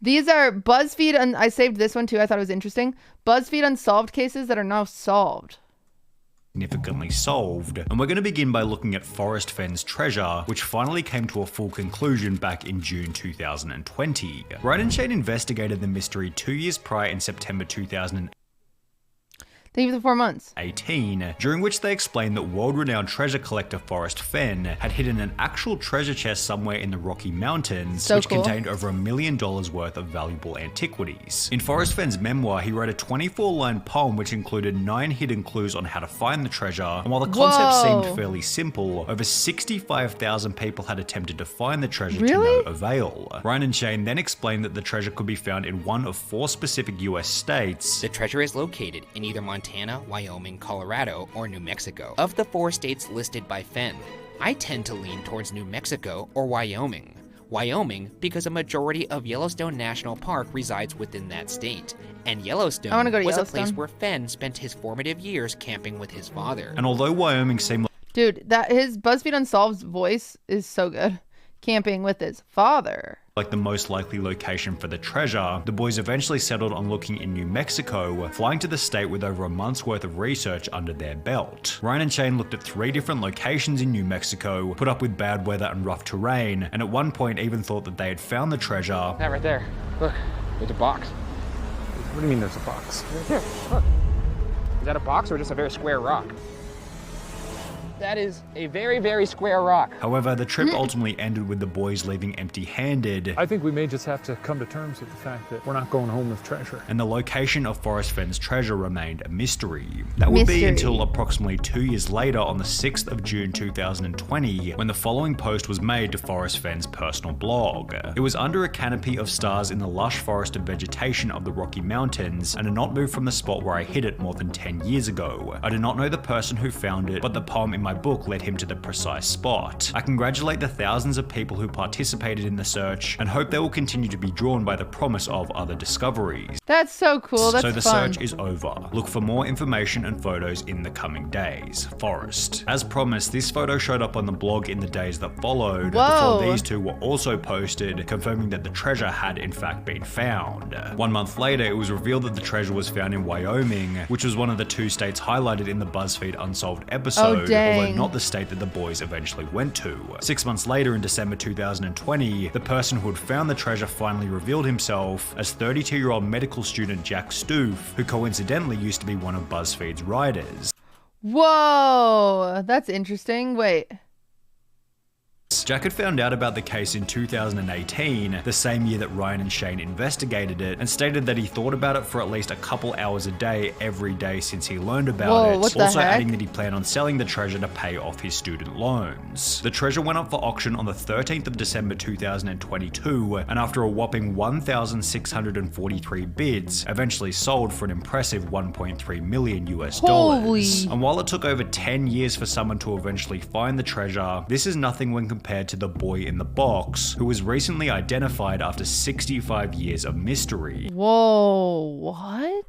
These are Buzzfeed, and I saved this one too. I thought it was interesting. Buzzfeed unsolved cases that are now solved. Significantly solved, and we're going to begin by looking at Forest Fenn's treasure, which finally came to a full conclusion back in June 2020. Ryan and Shane investigated the mystery 2 years prior in September 2018. Thank you for the 4 months. During which they explained that world-renowned treasure collector Forest Fenn had hidden an actual treasure chest somewhere in the Rocky Mountains, which contained over $1 million worth of valuable antiquities. In Forest Fenn's memoir, he wrote a 24-line poem which included 9 hidden clues on how to find the treasure, and while the concept seemed fairly simple, over 65,000 people had attempted to find the treasure to no avail. Ryan and Shane then explained that the treasure could be found in one of 4 specific US states. The treasure is located in either Montana, Wyoming, Colorado, or New Mexico. Of the 4 states listed by Fenn, I tend to lean towards New Mexico or Wyoming. Wyoming because a majority of Yellowstone National Park resides within that state, and Yellowstone was a place where Fenn spent his formative years camping with his father. And although Wyoming seemed like... Dude, that his BuzzFeed Unsolved's voice is so good. Camping with his father. Like the most likely location for the treasure, the boys eventually settled on looking in New Mexico, flying to the state with over a month's worth of research under their belt. Ryan and Shane looked at 3 different locations in New Mexico, put up with bad weather and rough terrain, and at one point even thought that they had found the treasure. That right there. Look, there's a box. What do you mean there's a box? Right there, look. Is that a box or just a very square rock? That is a very, very square rock. However, the trip ultimately ended with the boys leaving empty-handed. I think we may just have to come to terms with the fact that we're not going home with treasure. And the location of Forest Fenn's treasure remained a mystery. That would be until approximately 2 years later on the 6th of June 2020, when the following post was made to Forest Fenn's personal blog. It was under a canopy of stars in the lush forested vegetation of the Rocky Mountains, and had not moved from the spot where I hid it more than 10 years ago. I do not know the person who found it, but the poem in my book led him to the precise spot. I congratulate the thousands of people who participated in the search and hope they will continue to be drawn by the promise of other discoveries. That's so cool. That's so the fun. search is over. Look for more information and photos in the coming days. Forest. As promised, this photo showed up on the blog in the days that followed. Before these 2 were also posted, confirming that the treasure had in fact been found. 1 month later, it was revealed that the treasure was found in Wyoming, which was one of the 2 states highlighted in the Buzzfeed Unsolved episode, although not the state that the boys eventually went to. 6 months later, in December 2020, the person who had found the treasure finally revealed himself as 32-year-old medical student Jack Stoof, who coincidentally used to be one of BuzzFeed's writers. Whoa, that's interesting. Wait. Jack had found out about the case in 2018, the same year that Ryan and Shane investigated it, and stated that he thought about it for at least a couple hours a day every day since he learned about it, also adding that he planned on selling the treasure to pay off his student loans. The treasure went up for auction on the 13th of December 2022, and after a whopping 1,643 bids, eventually sold for an impressive $1.3 million US. And while it took over 10 years for someone to eventually find the treasure, this is nothing when compared to the boy in the box, who was recently identified after 65 years of mystery. Whoa, what?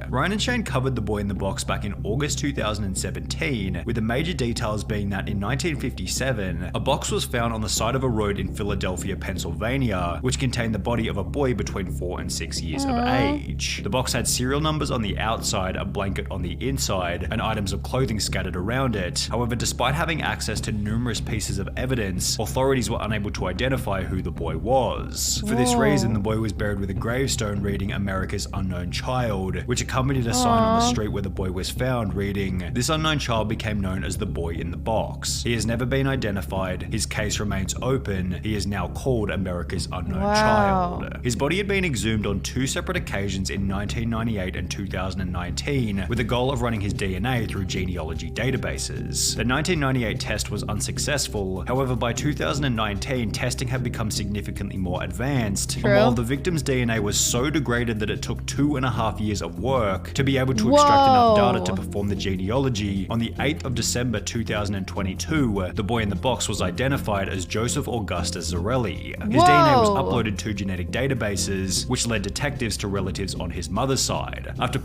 Ryan and Shane covered the boy in the box back in August 2017, with the major details being that in 1957, a box was found on the side of a road in Philadelphia, Pennsylvania, which contained the body of a boy between 4 and 6 years of age. The box had serial numbers on the outside, a blanket on the inside, and items of clothing scattered around it. However, despite having access to numerous pieces of evidence, authorities were unable to identify who the boy was. For this reason, the boy was buried with a gravestone reading America's Unknown Child, which accompanied a sign on the street where the boy was found reading, "This unknown child became known as the boy in the box. He has never been identified. His case remains open. He is now called America's Unknown Child." His body had been exhumed on 2 separate occasions in 1998 and 2019, with the goal of running his DNA through genealogy databases. The 1998 test was unsuccessful. However, by 2019, testing had become significantly more advanced. And while the victim's DNA was so degraded that it took 2.5 years of work to be able to extract enough data to perform the genealogy, on the 8th of December 2022, the boy in the box was identified as Joseph Augustus Zarelli. His DNA was uploaded to genetic databases, which led detectives to relatives on his mother's side. After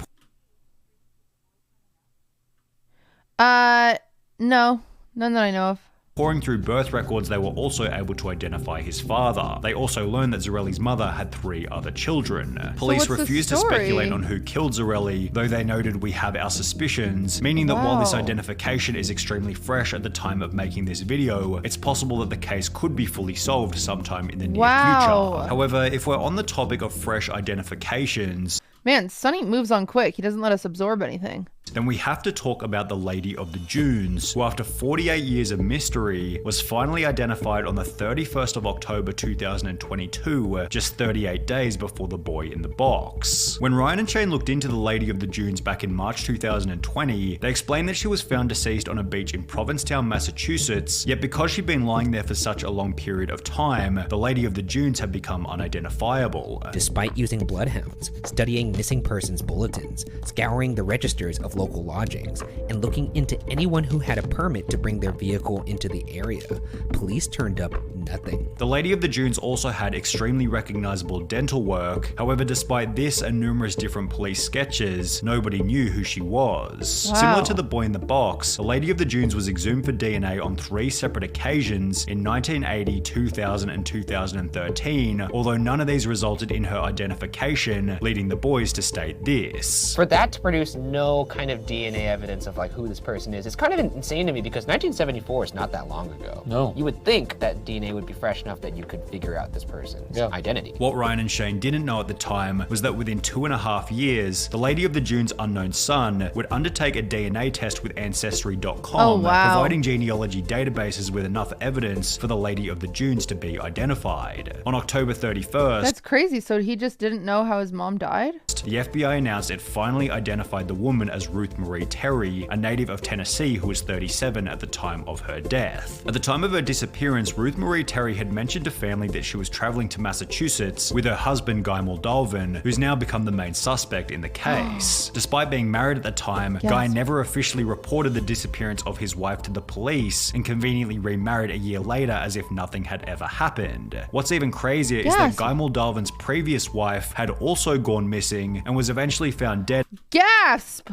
no, none that I know of. Pouring through birth records, they were also able to identify his father. They also learned that Zarelli's mother had 3 other children. Police refused to speculate on who killed Zarelli, though they noted we have our suspicions, meaning that while this identification is extremely fresh at the time of making this video, it's possible that the case could be fully solved sometime in the near future. However, if we're on the topic of fresh identifications, man, Sonny moves on quick. He doesn't let us absorb anything. Then we have to talk about the Lady of the Dunes, who after 48 years of mystery was finally identified on the 31st of October 2022, just 38 days before the boy in the box. When Ryan and Shane looked into the Lady of the Dunes back in March 2020, they explained that she was found deceased on a beach in Provincetown, Massachusetts, yet because she'd been lying there for such a long period of time, the Lady of the Dunes had become unidentifiable. Despite using bloodhounds, studying missing persons bulletins, scouring the registers of local lodgings, and looking into anyone who had a permit to bring their vehicle into the area, police turned up nothing. The Lady of the Dunes also had extremely recognizable dental work. However, despite this and numerous different police sketches, nobody knew who she was. Similar to the boy in the box, the Lady of the Dunes was exhumed for DNA on 3 separate occasions in 1980, 2000, and 2013, although none of these resulted in her identification, leading the boys to state this. For that to produce no kind of DNA evidence of like who this person is, it's kind of insane to me because 1974 is not that long ago. No. You would think that DNA would be fresh enough that you could figure out this person's identity. What Ryan and Shane didn't know at the time was that within 2.5 years, the Lady of the Dunes' unknown son would undertake a DNA test with Ancestry.com, providing genealogy databases with enough evidence for the Lady of the Dunes to be identified. On October 31st, that's crazy. So he just didn't know how his mom died? The FBI announced it finally identified the woman as Ruth Marie Terry, a native of Tennessee who was 37 at the time of her death. At the time of her disappearance, Ruth Marie Terry had mentioned to family that she was traveling to Massachusetts with her husband Guy Moldalvin, who's now become the main suspect in the case. Despite being married at the time, Guy never officially reported the disappearance of his wife to the police and conveniently remarried a year later as if nothing had ever happened. What's even crazier is that Guy Moldalvin's previous wife had also gone missing and was eventually found dead. Gasp!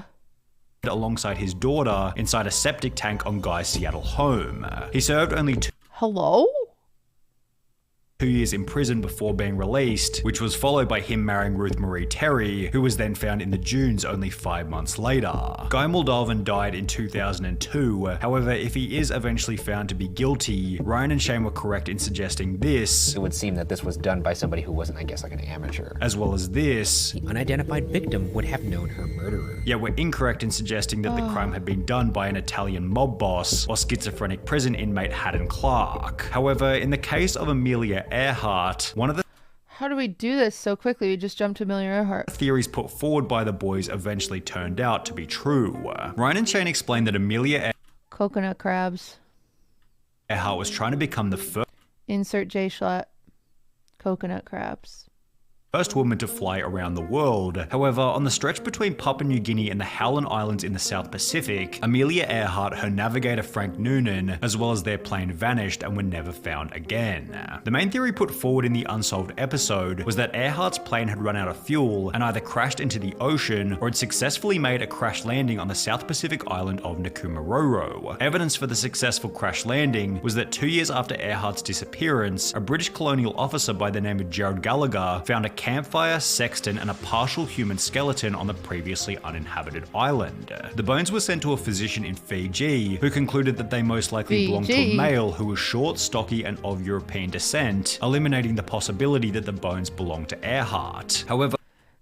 Alongside his daughter inside a septic tank on Guy's Seattle home. He served only 2 years in prison before being released, which was followed by him marrying Ruth Marie Terry, who was then found in the dunes only 5 months later. Guy Moldalvin died in 2002. However, if he is eventually found to be guilty, Ryan and Shane were correct in suggesting this. It would seem that this was done by somebody who wasn't, I guess, like an amateur. As well as this. The unidentified victim would have known her murderer. Yet we're incorrect in suggesting that the crime had been done by an Italian mob boss or schizophrenic prison inmate Haddon Clark. However, in the case of Amelia Earhart, one of the How do we do this so quickly? We just jumped to Amelia Earhart. theories put forward by the boys eventually turned out to be true. Ryan and Shane explained that Amelia Coconut crabs. Earhart was trying to become the Insert J Schlatt. Coconut crabs. first woman to fly around the world. However, on the stretch between Papua New Guinea and the Howland Islands in the South Pacific, Amelia Earhart, her navigator Frank Noonan, as well as their plane vanished and were never found again. The main theory put forward in the unsolved episode was that Earhart's plane had run out of fuel and either crashed into the ocean or had successfully made a crash landing on the South Pacific island of Nkumaroro. Evidence for the successful crash landing was that 2 years after Earhart's disappearance, a British colonial officer by the name of Gerald Gallagher found a campfire, sextant, and a partial human skeleton on the previously uninhabited island. The bones were sent to a physician in Fiji, who concluded that they most likely belonged to a male who was short, stocky, and of European descent, eliminating the possibility that the bones belonged to Earhart. However,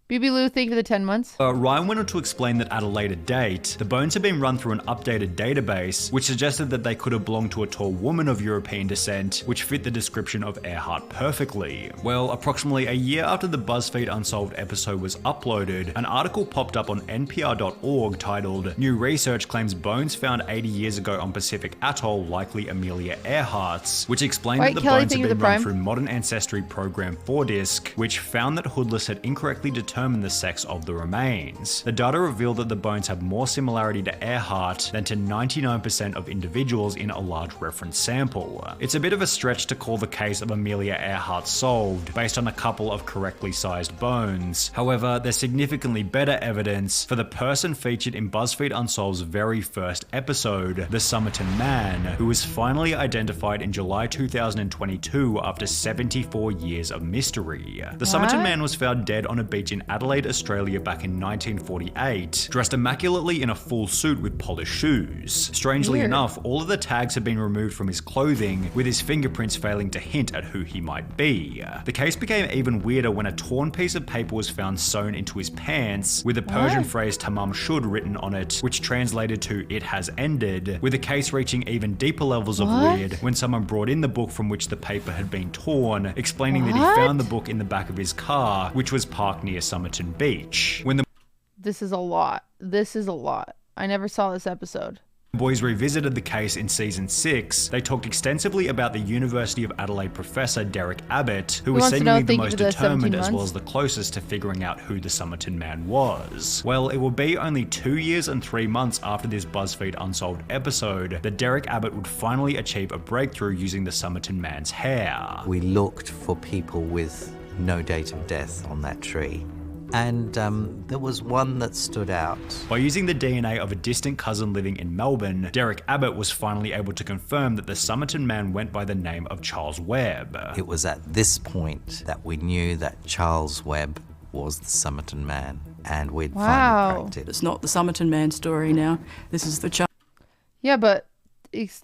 BB Lou, thank you for the 10 months. Ryan went on to explain that at a later date, the bones had been run through an updated database, which suggested that they could have belonged to a tall woman of European descent, which fit the description of Earhart perfectly. Well, approximately a year after the Buzzfeed Unsolved episode was uploaded, an article popped up on npr.org titled, "New Research Claims Bones Found 80 Years Ago on Pacific Atoll Likely Amelia Earhart's," which explained that the bones had been run through Modern Ancestry Program 4 disk, which found that Hoodless had incorrectly determined determine the sex of the remains. The data revealed that the bones have more similarity to Earhart than to 99% of individuals in a large reference sample. It's a bit of a stretch to call the case of Amelia Earhart solved based on a couple of correctly sized bones. However, there's significantly better evidence for the person featured in Buzzfeed Unsolved's very first episode, the Somerton Man, who was finally identified in July 2022 after 74 years of mystery. The Somerton Man was found dead on a beach in Adelaide, Australia back in 1948, dressed immaculately in a full suit with polished shoes. Strangely enough, all of the tags had been removed from his clothing, with his fingerprints failing to hint at who he might be. The case became even weirder when a torn piece of paper was found sewn into his pants, with the Persian phrase "tamam shud" written on it, which translated to "it has ended," with the case reaching even deeper levels of weird when someone brought in the book from which the paper had been torn, explaining that he found the book in the back of his car, which was parked near Somerton Beach. When the This is a lot. This is a lot. I never saw this episode. boys revisited the case in season 6, they talked extensively about the University of Adelaide professor Derek Abbott, who was seemingly the most determined as well as the closest to figuring out who the Somerton Man was. Well, it would be only 2 years and 3 months after this Buzzfeed Unsolved episode that Derek Abbott would finally achieve a breakthrough using the Somerton Man's hair. We looked for people with no date of death on that tree. And there was one that stood out. By using the DNA of a distant cousin living in Melbourne, Derek Abbott was finally able to confirm that the Somerton Man went by the name of Charles Webb. It was at this point that we knew that Charles Webb was the Somerton Man, and we'd finally cracked it. It's not the Somerton Man story now. This is the Yeah, but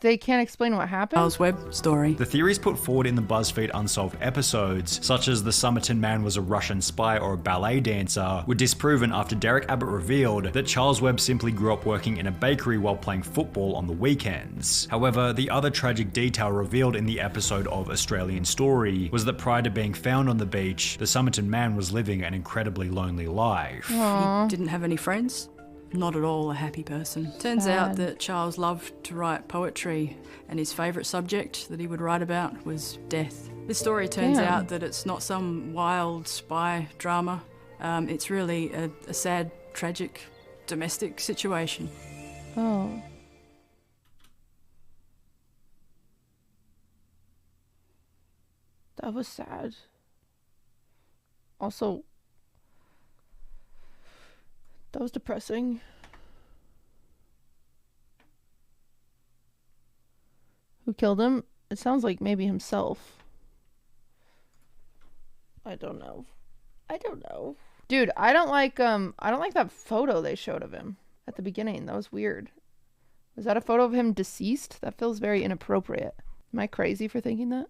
they can't explain what happened? Charles Webb story. The theories put forward in the Buzzfeed Unsolved episodes, such as the Somerton Man was a Russian spy or a ballet dancer, were disproven after Derek Abbott revealed that Charles Webb simply grew up working in a bakery while playing football on the weekends. However, the other tragic detail revealed in the episode of Australian Story was that prior to being found on the beach, the Somerton Man was living an incredibly lonely life. He didn't have any friends. Not at all a happy person. Turns out that Charles loved to write poetry, and his favourite subject that he would write about was death. This story turns out that it's not some wild spy drama. It's really a sad, tragic, domestic situation. Oh. That was sad. Also, that was depressing. Who killed him? It sounds like maybe himself. I don't know. Dude, I don't like that photo they showed of him at the beginning. That was weird. Was that a photo of him deceased? That feels very inappropriate. Am I crazy for thinking that?